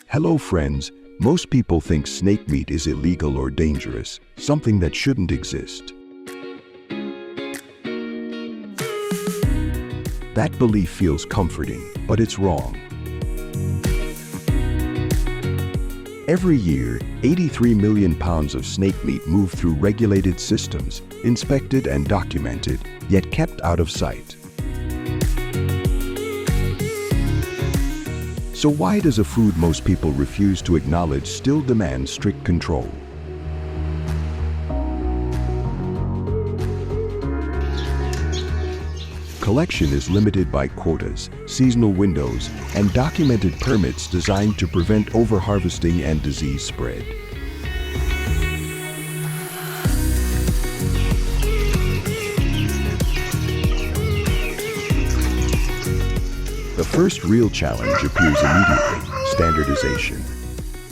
Hello friends, most people think snake meat is illegal or dangerous, something that shouldn't exist. That belief feels comforting, but it's wrong. Every year, 83 million pounds of snake meat move through regulated systems, inspected and documented, yet kept out of sight. So why does a food most people refuse to acknowledge still demand strict control? Collection is limited by quotas, seasonal windows, and documented permits designed to prevent overharvesting and disease spread. The first real challenge appears immediately: standardization.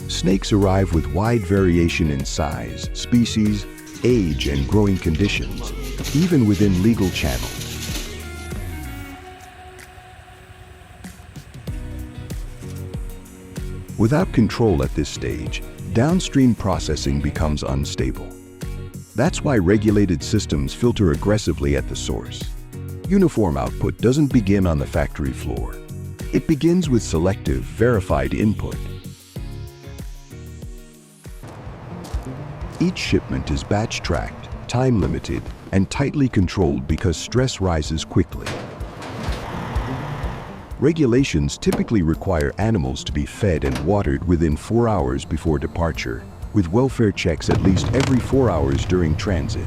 Snakes arrive with wide variation in size, species, age, and growing conditions, even within legal channels. Without control at this stage, downstream processing becomes unstable. That's why regulated systems filter aggressively at the source. Uniform output doesn't begin on the factory floor. It begins with selective, verified input. Each shipment is batch-tracked, time-limited, and tightly controlled because stress rises quickly. Regulations typically require animals to be fed and watered within 4 hours before departure, with welfare checks at least every 4 hours during transit.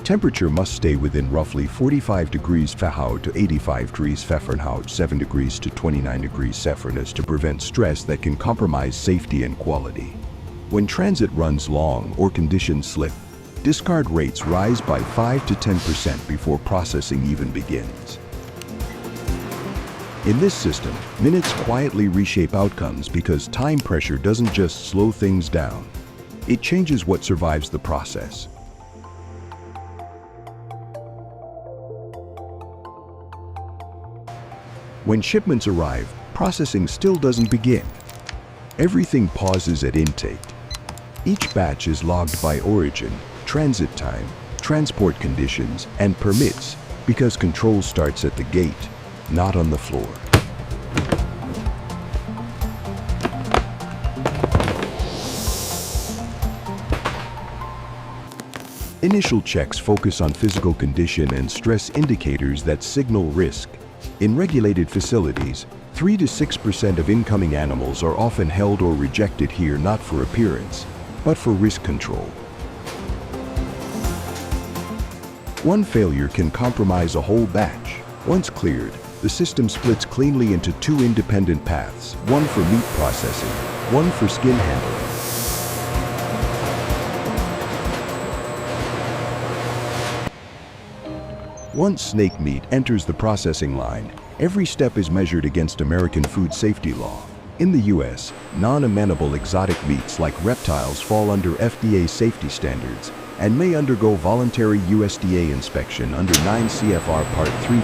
Temperature must stay within roughly 45 degrees Fahrenheit to 85 degrees Fahrenheit, 7 degrees to 29 degrees Celsius to prevent stress that can compromise safety and quality. When transit runs long or conditions slip, discard rates rise by 5 to 10% before processing even begins. In this system, minutes quietly reshape outcomes because time pressure doesn't just slow things down. It changes what survives the process. When shipments arrive, processing still doesn't begin. Everything pauses at intake. Each batch is logged by origin, transit time, transport conditions, and permits, because control starts at the gate, not on the floor. Initial checks focus on physical condition and stress indicators that signal risk. In regulated facilities, 3 to 6% of incoming animals are often held or rejected here not for appearance, but for risk control. One failure can compromise a whole batch. Once cleared, the system splits cleanly into 2 independent paths, one for meat processing, one for skin handling. Once snake meat enters the processing line, every step is measured against American food safety law. In the US, non-amenable exotic meats like reptiles fall under FDA safety standards and may undergo voluntary USDA inspection under 9 CFR Part 3.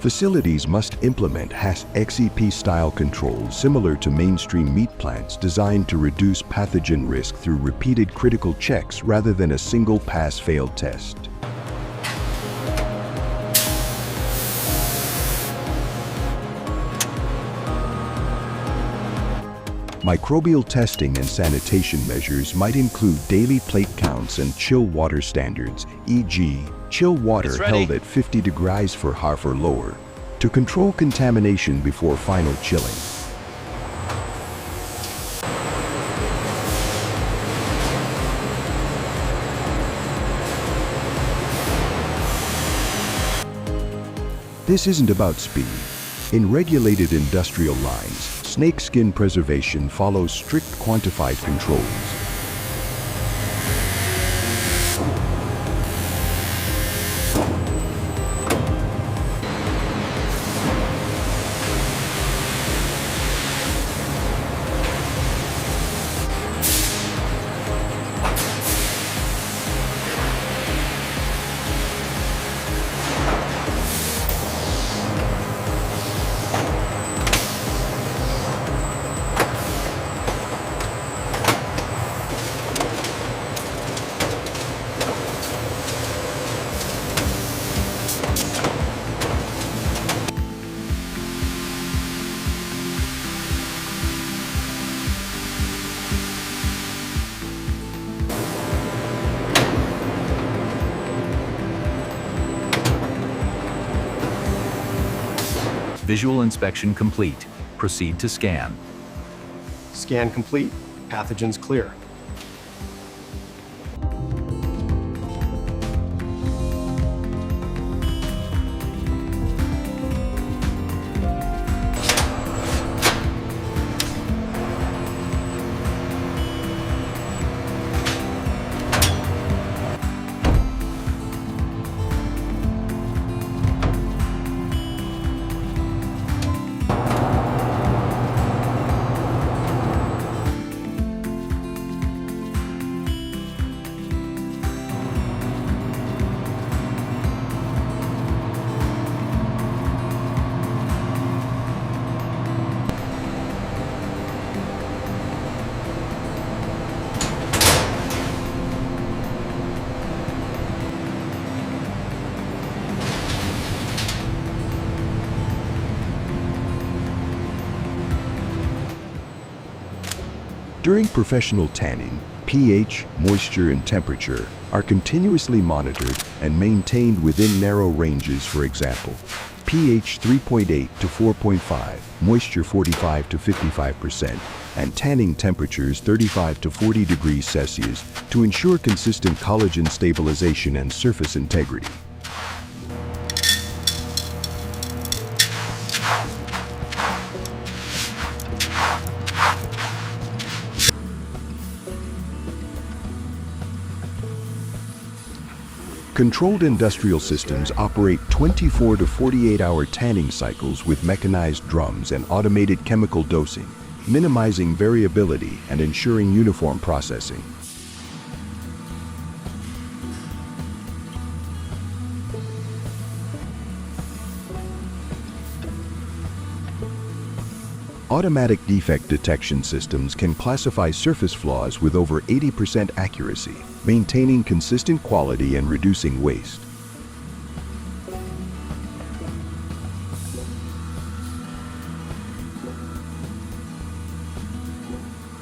Facilities must implement XEP-style controls similar to mainstream meat plants designed to reduce pathogen risk through repeated critical checks rather than a single pass-fail test. Microbial testing and sanitation measures might include daily plate counts and chill water standards, e.g., chill water held at 50 degrees Fahrenheit or lower, to control contamination before final chilling. This isn't about speed. In regulated industrial lines, snake skin preservation follows strict quantified controls. Visual inspection complete. Proceed to scan. Scan complete. Pathogens clear. During professional tanning, pH, moisture, and temperature are continuously monitored and maintained within narrow ranges. For example, pH 3.8 to 4.5, moisture 45 to 55%, and tanning temperatures 35 to 40 degrees Celsius to ensure consistent collagen stabilization and surface integrity. Controlled industrial systems operate 24 to 48-hour tanning cycles with mechanized drums and automated chemical dosing, minimizing variability and ensuring uniform processing. Automatic defect detection systems can classify surface flaws with over 80% accuracy, maintaining consistent quality and reducing waste.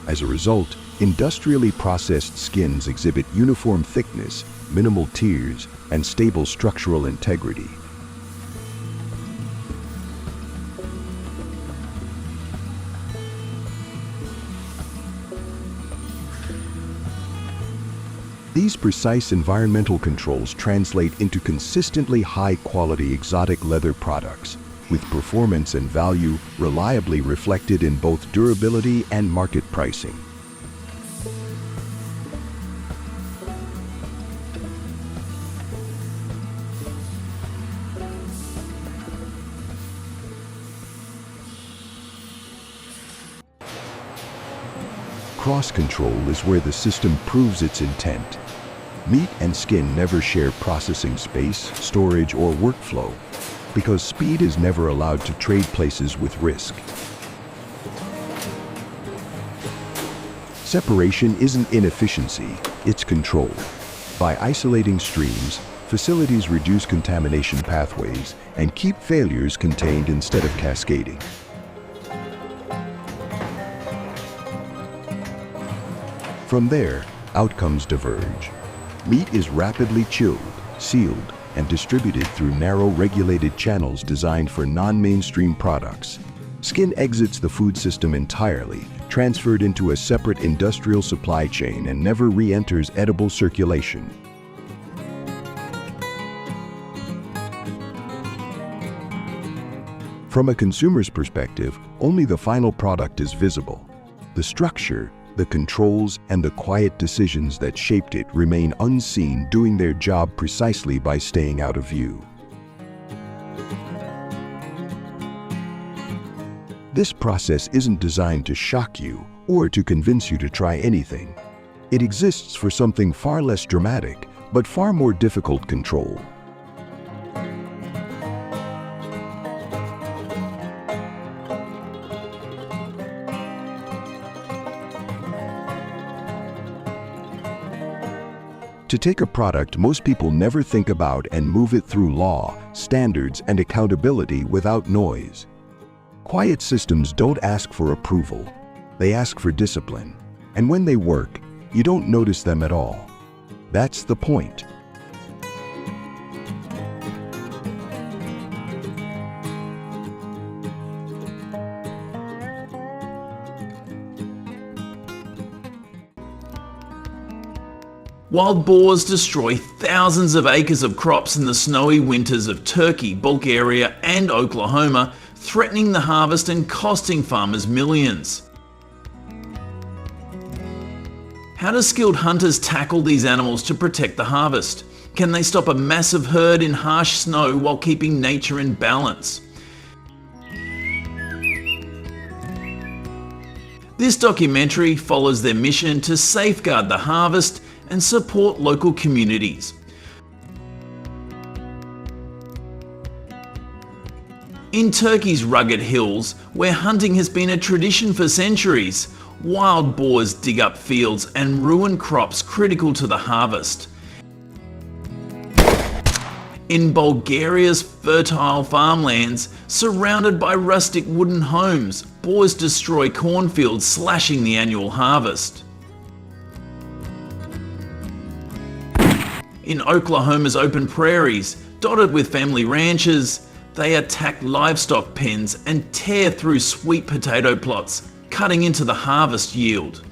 As a result, industrially processed skins exhibit uniform thickness, minimal tears, and stable structural integrity. These precise environmental controls translate into consistently high-quality exotic leather products, with performance and value reliably reflected in both durability and market pricing. Cross-control is where the system proves its intent. Meat and skin never share processing space, storage, or workflow, because speed is never allowed to trade places with risk. Separation isn't inefficiency, it's control. By isolating streams, facilities reduce contamination pathways and keep failures contained instead of cascading. From there, outcomes diverge. Meat is rapidly chilled, sealed, and distributed through narrow regulated channels designed for non-mainstream products. Skin exits the food system entirely, transferred into a separate industrial supply chain, and never re-enters edible circulation. From a consumer's perspective, only the final product is visible. The structure, the controls, and the quiet decisions that shaped it remain unseen, doing their job precisely by staying out of view. This process isn't designed to shock you or to convince you to try anything. It exists for something far less dramatic, but far more difficult control. To take a product most people never think about and move it through law, standards, and accountability without noise. Quiet systems don't ask for approval. They ask for discipline. And when they work, you don't notice them at all. That's the point. Wild boars destroy thousands of acres of crops in the snowy winters of Turkey, Bulgaria and Oklahoma, threatening the harvest and costing farmers millions. How do skilled hunters tackle these animals to protect the harvest? Can they stop a massive herd in harsh snow while keeping nature in balance? This documentary follows their mission to safeguard the harvest and support local communities. In Turkey's rugged hills, where hunting has been a tradition for centuries, wild boars dig up fields and ruin crops critical to the harvest. In Bulgaria's fertile farmlands, surrounded by rustic wooden homes, boars destroy cornfields, slashing the annual harvest. In Oklahoma's open prairies, dotted with family ranches, they attack livestock pens and tear through sweet potato plots, cutting into the harvest yield.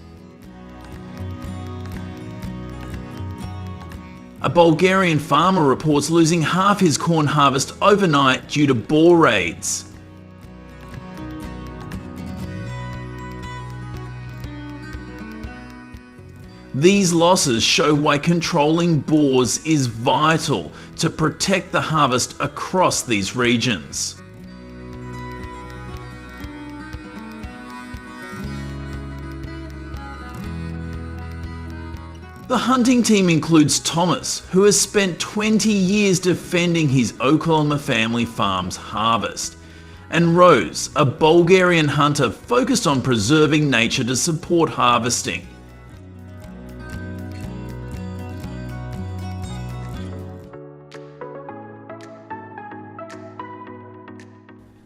A Bulgarian farmer reports losing half his corn harvest overnight due to boar raids. These losses show why controlling boars is vital to protect the harvest across these regions. The hunting team includes Thomas, who has spent 20 years defending his Oklahoma family farm's harvest, and Rose, a Bulgarian hunter focused on preserving nature to support harvesting.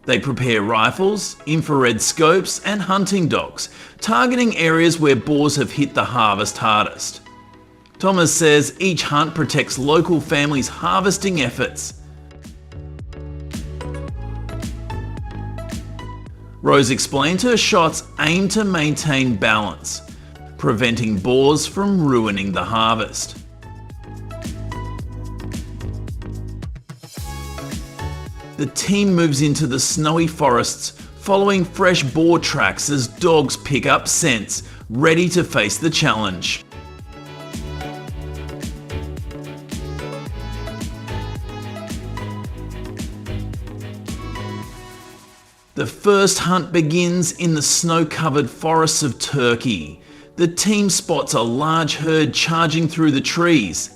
They prepare rifles, infrared scopes and hunting dogs, targeting areas where boars have hit the harvest hardest. Thomas says each hunt protects local families' harvesting efforts. Rose explained her shots aim to maintain balance, preventing boars from ruining the harvest. The team moves into the snowy forests, following fresh boar tracks as dogs pick up scents, ready to face the challenge. The first hunt begins in the snow-covered forests of Turkey. The team spots a large herd charging through the trees.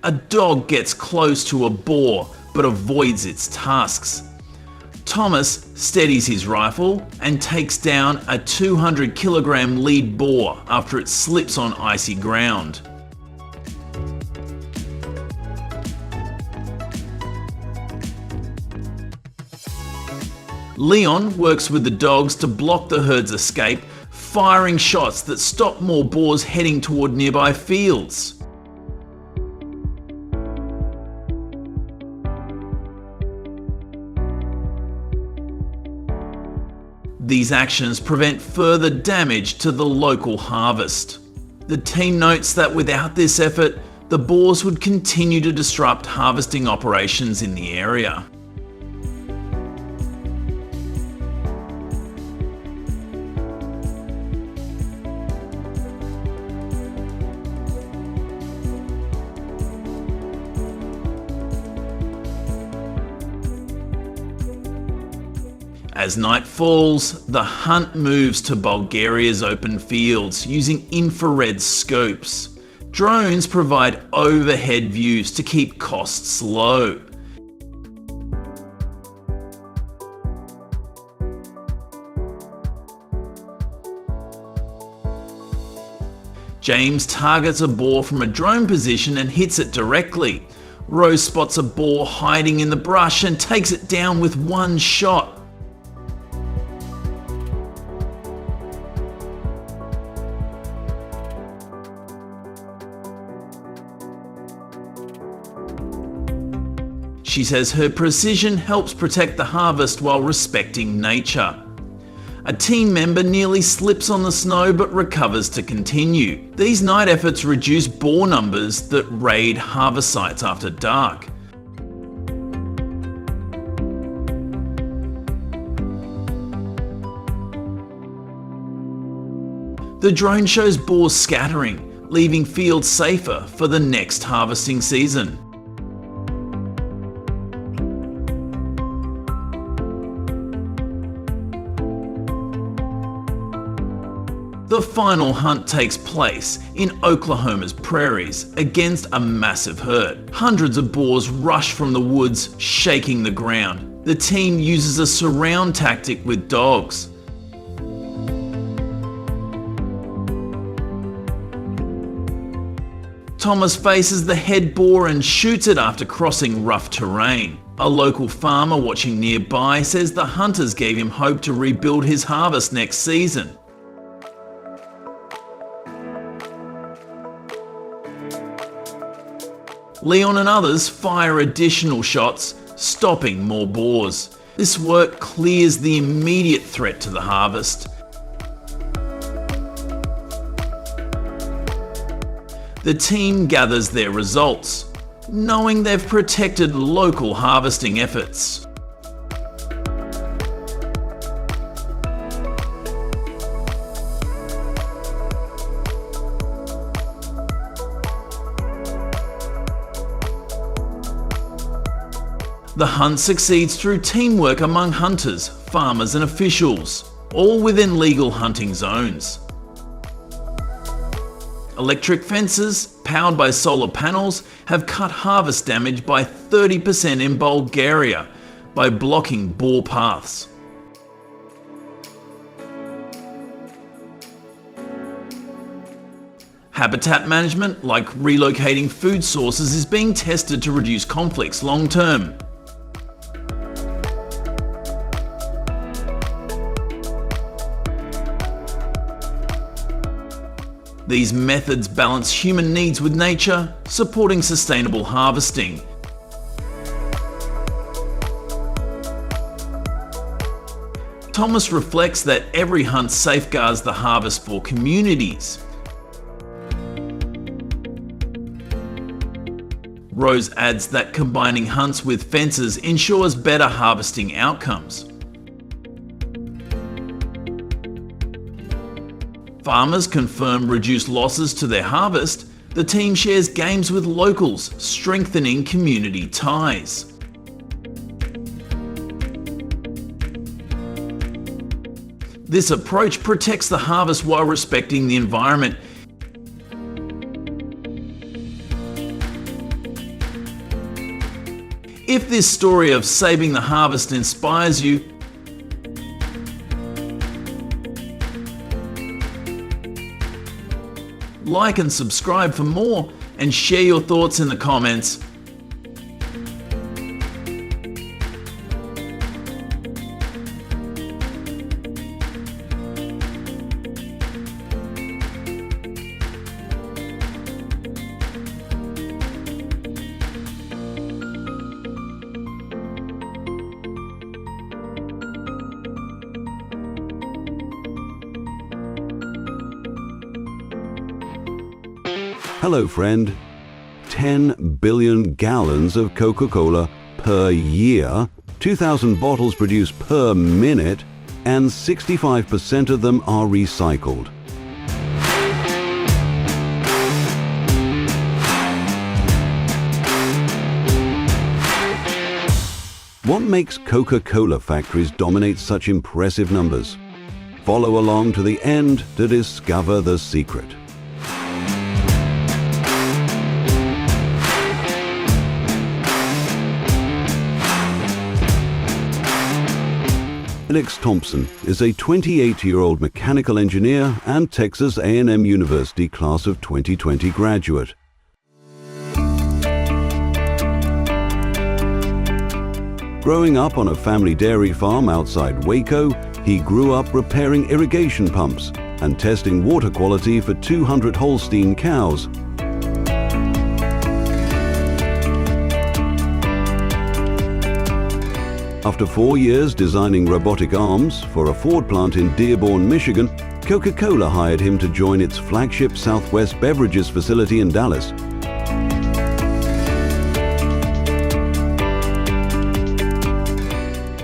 A dog gets close to a boar but avoids its tusks. Thomas steadies his rifle and takes down a 200-kilogram lead boar after it slips on icy ground. Leon works with the dogs to block the herd's escape, firing shots that stop more boars heading toward nearby fields. These actions prevent further damage to the local harvest. The team notes that without this effort, the boars would continue to disrupt harvesting operations in the area. As night falls, the hunt moves to Bulgaria's open fields using infrared scopes. Drones provide overhead views to keep costs low. James targets a boar from a drone position and hits it directly. Rose spots a boar hiding in the brush and takes it down with one shot. She says her precision helps protect the harvest while respecting nature. A team member nearly slips on the snow but recovers to continue. These night efforts reduce boar numbers that raid harvest sites after dark. The drone shows boars scattering, leaving fields safer for the next harvesting season. The final hunt takes place in Oklahoma's prairies against a massive herd. Hundreds of boars rush from the woods, shaking the ground. The team uses a surround tactic with dogs. Thomas faces the head boar and shoots it after crossing rough terrain. A local farmer watching nearby says the hunters gave him hope to rebuild his harvest next season. Leon and others fire additional shots, stopping more boars. This work clears the immediate threat to the harvest. The team gathers their results, knowing they've protected local harvesting efforts. The hunt succeeds through teamwork among hunters, farmers and officials, all within legal hunting zones. Electric fences, powered by solar panels, have cut harvest damage by 30% in Bulgaria by blocking boar paths. Habitat management, like relocating food sources, is being tested to reduce conflicts long term. These methods balance human needs with nature, supporting sustainable harvesting. Thomas reflects that every hunt safeguards the harvest for communities. Rose adds that combining hunts with fences ensures better harvesting outcomes. Farmers confirm reduced losses to their harvest. The team shares games with locals, strengthening community ties. This approach protects the harvest while respecting the environment. If this story of saving the harvest inspires you, like and subscribe for more, and share your thoughts in the comments. Hello, friend. 10 billion gallons of Coca-Cola per year, 2,000 bottles produced per minute, and 65% of them are recycled. What makes Coca-Cola factories dominate such impressive numbers? Follow along to the end to discover the secret. Alex Thompson is a 28-year-old mechanical engineer and Texas A&M University class of 2020 graduate. Growing up on a family dairy farm outside Waco, he grew up repairing irrigation pumps and testing water quality for 200 Holstein cows. After 4 years designing robotic arms for a Ford plant in Dearborn, Michigan, Coca-Cola hired him to join its flagship Southwest Beverages facility in Dallas.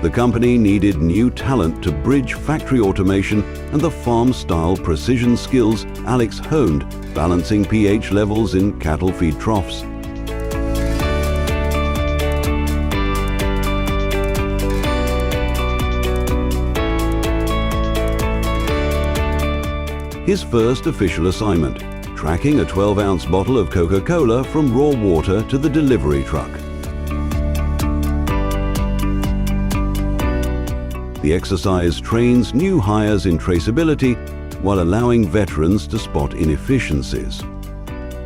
The company needed new talent to bridge factory automation and the farm-style precision skills Alex honed, balancing pH levels in cattle feed troughs. His first official assignment, tracking a 12-ounce bottle of Coca-Cola from raw water to the delivery truck. The exercise trains new hires in traceability while allowing veterans to spot inefficiencies.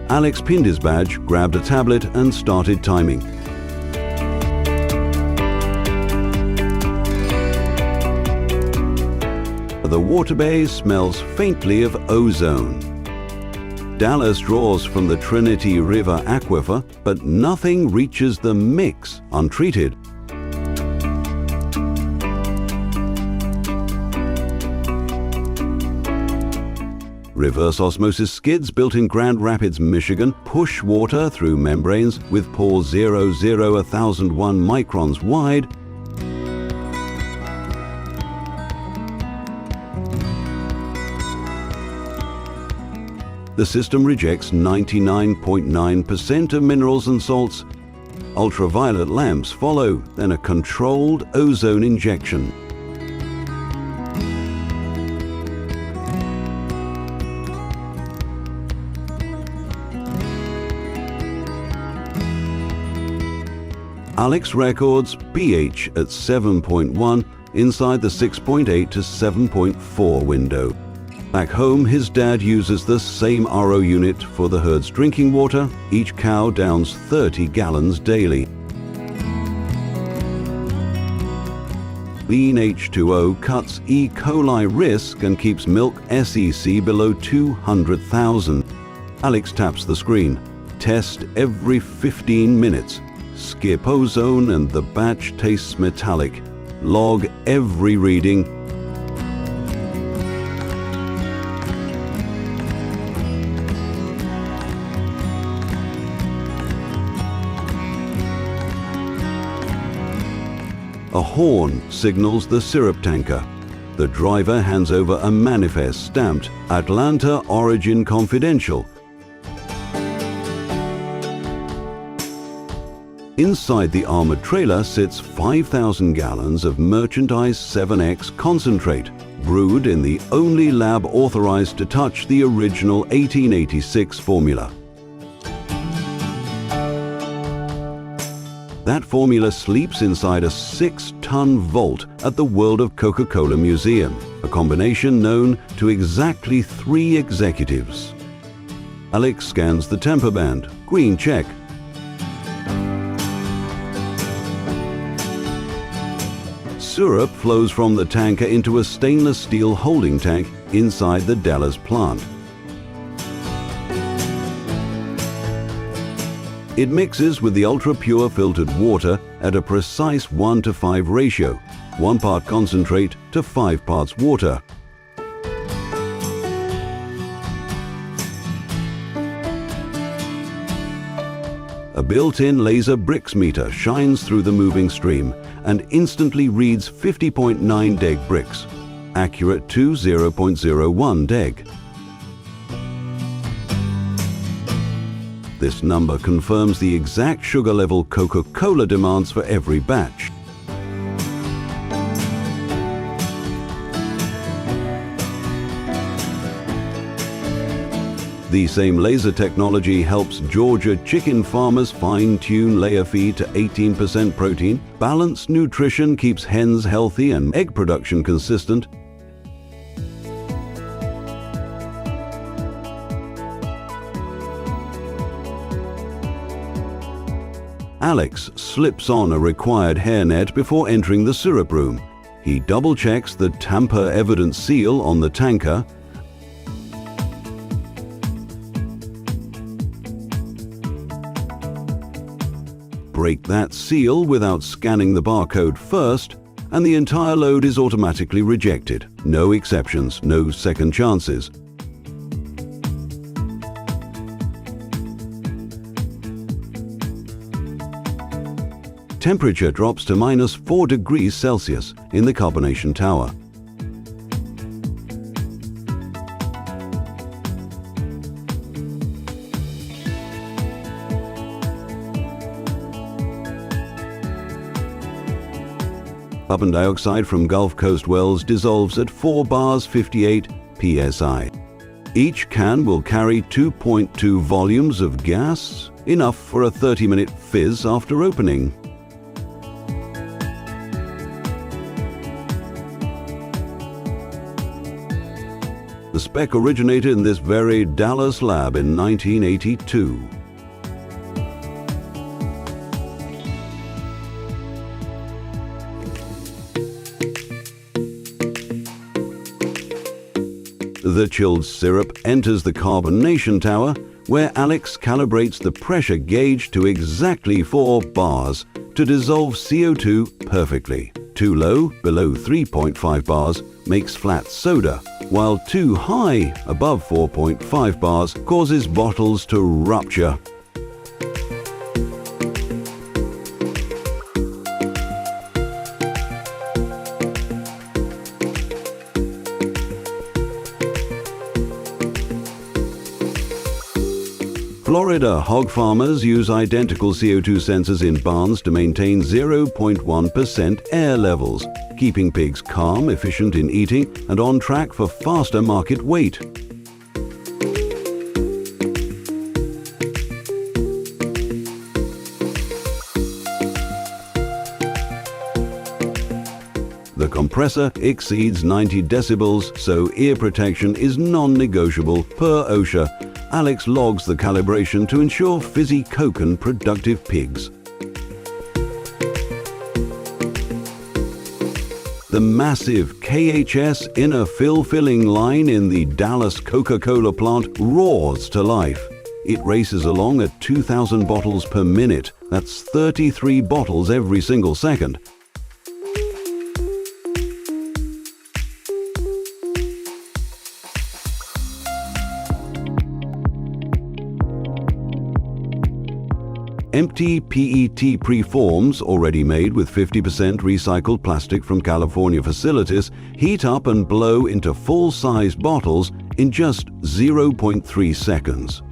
Alex pinned his badge, grabbed a tablet and started timing. The water bay smells faintly of ozone. Dallas draws from the Trinity River aquifer, but nothing reaches the mix untreated. Reverse osmosis skids built in Grand Rapids, Michigan push water through membranes with pores 0,01001 microns wide The system rejects 99.9% of minerals and salts. Ultraviolet lamps follow, then a controlled ozone injection. Alex records pH at 7.1 inside the 6.8 to 7.4 window. Back home, his dad uses the same RO unit for the herd's drinking water. Each cow downs 30 gallons daily. Lean H2O cuts E. coli risk and keeps milk SEC below 200,000. Alex taps the screen. Test every 15 minutes. Skip ozone and the batch tastes metallic. Log every reading. A horn signals the syrup tanker. The driver hands over a manifest stamped Atlanta Origin Confidential. Inside the armored trailer sits 5,000 gallons of merchandise 7X concentrate, brewed in the only lab authorized to touch the original 1886 formula. That formula sleeps inside a 6-ton vault at the World of Coca-Cola Museum, a combination known to exactly 3 executives. Alex scans the temper band, green check. Syrup flows from the tanker into a stainless steel holding tank inside the Dallas plant. It mixes with the ultra-pure filtered water at a precise 1:5 ratio, 1 part concentrate to 5 parts water. A built-in laser Brix meter shines through the moving stream and instantly reads 50.9 deg Brix, accurate to 0.01 deg. This number confirms the exact sugar level Coca-Cola demands for every batch. The same laser technology helps Georgia chicken farmers fine-tune layer feed to 18% protein, balanced nutrition keeps hens healthy and egg production consistent. Alex slips on a required hairnet before entering the syrup room. He double-checks the tamper evidence seal on the tanker. break that seal without scanning the barcode first, and the entire load is automatically rejected. No exceptions, no second chances. Temperature drops to -4 degrees Celsius in the carbonation tower. Carbon dioxide from Gulf Coast wells dissolves at 4 bars 58 psi. Each can will carry 2.2 volumes of gas, enough for a 30-minute fizz after opening. The spec originated in this very Dallas lab in 1982. The chilled syrup enters the carbonation tower, where Alex calibrates the pressure gauge to exactly 4 bars to dissolve CO2 perfectly. Too low, below 3.5 bars, makes flat soda, while too high, above 4.5 bars, causes bottles to rupture. Florida hog farmers use identical CO2 sensors in barns to maintain 0.1% air levels, keeping pigs calm, efficient in eating, and on track for faster market weight. The compressor exceeds 90 decibels, so ear protection is non-negotiable per OSHA. Alex logs the calibration to ensure fizzy coke and productive pigs. The massive KHS inner filling line in the Dallas Coca-Cola plant roars to life. It races along at 2,000 bottles per minute. That's 33 bottles every single second. Empty PET preforms, already made with 50% recycled plastic from California facilities, heat up and blow into full-size bottles in just 0.3 seconds.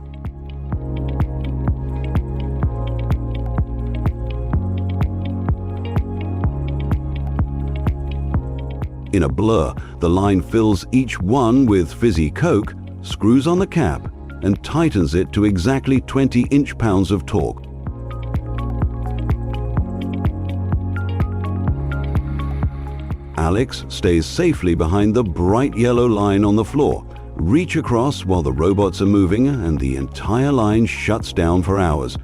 In a blur, the line fills each one with fizzy coke, screws on the cap, and tightens it to exactly 20 inch-pounds of torque. Alex stays safely behind the bright yellow line on the floor. Reach across while the robots are moving and the entire line shuts down for hours.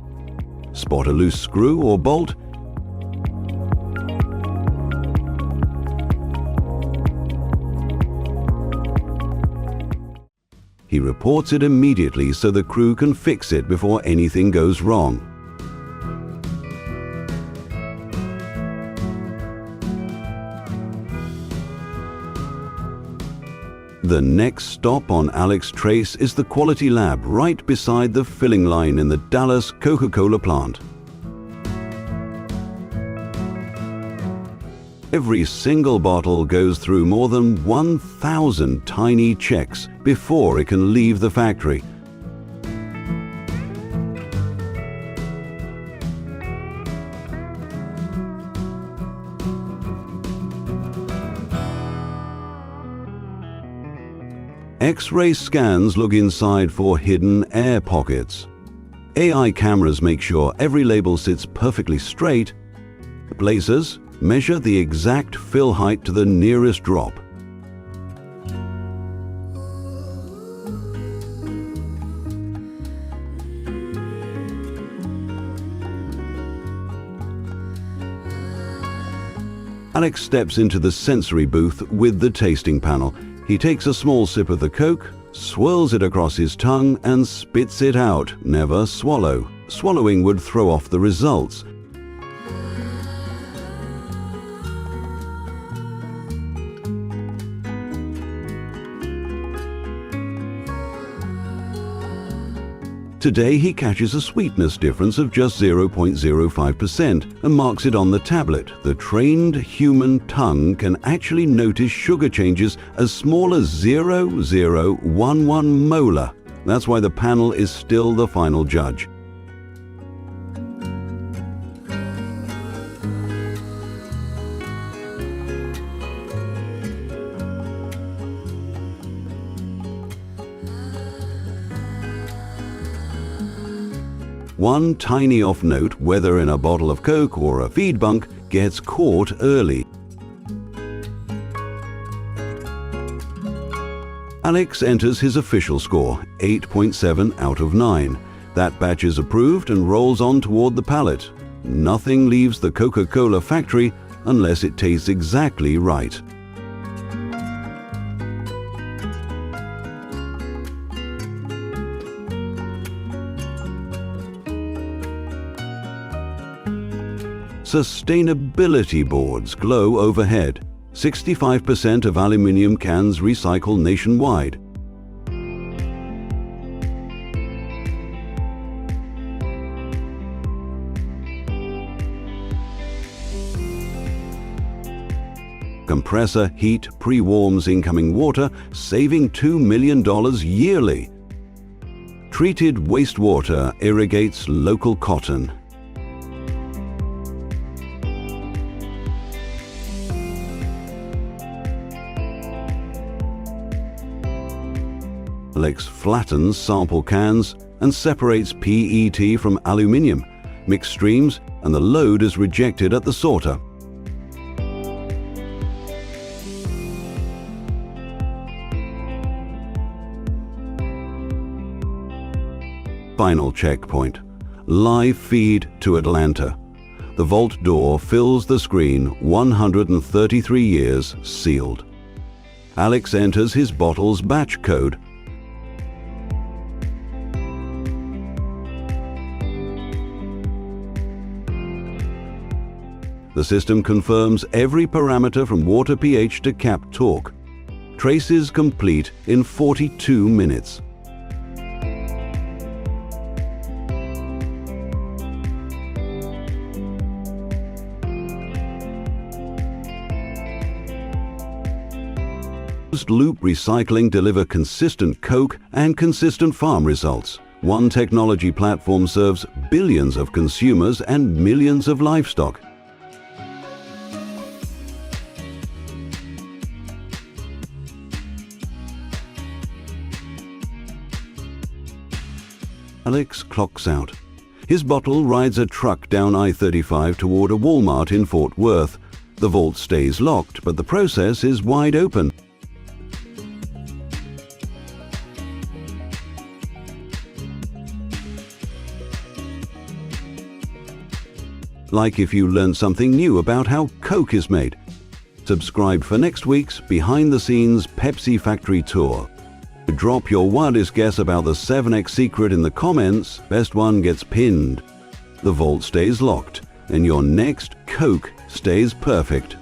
Spot a loose screw or bolt. He reports it immediately so the crew can fix it before anything goes wrong. The next stop on Alex's trace is the quality lab right beside the filling line in the Dallas Coca-Cola plant. Every single bottle goes through more than 1,000 tiny checks before it can leave the factory. X-ray scans look inside for hidden air pockets. AI cameras make sure every label sits perfectly straight. Lasers measure the exact fill height to the nearest drop. Alex steps into the sensory booth with the tasting panel. He takes a small sip of the Coke, swirls it across his tongue and spits it out. Never swallow. Swallowing would throw off the results. Today he catches a sweetness difference of just 0.05% and marks it on the tablet. The trained human tongue can actually notice sugar changes as small as 0.011 molar. That's why the panel is still the final judge. One tiny off note, whether in a bottle of Coke or a feed bunk, gets caught early. Alex enters his official score, 8.7 out of 9. That batch is approved and rolls on toward the pallet. Nothing leaves the Coca-Cola factory unless it tastes exactly right. Sustainability boards glow overhead. 65% of aluminium cans recycle nationwide. Compressor heat pre-warms incoming water, saving $2 million yearly. Treated wastewater irrigates local cotton. Alex flattens sample cans and separates PET from aluminium, mixed streams, and the load is rejected at the sorter. Final checkpoint. Live feed to Atlanta. The vault door fills the screen, 133 years sealed. Alex enters his bottle's batch code. The system confirms every parameter from water pH to cap torque. Traces complete in 42 minutes. Closed-loop recycling deliver consistent Coke and consistent farm results. One technology platform serves billions of consumers and millions of livestock. Alex clocks out. His bottle rides a truck down I-35 toward a Walmart in Fort Worth. The vault stays locked, but the process is wide open. Like if you learned something new about how Coke is made. Subscribe for next week's behind-the-scenes Pepsi factory tour. Drop your wildest guess about the 7X secret in the comments. Best one gets pinned. The vault stays locked, and your next Coke stays perfect.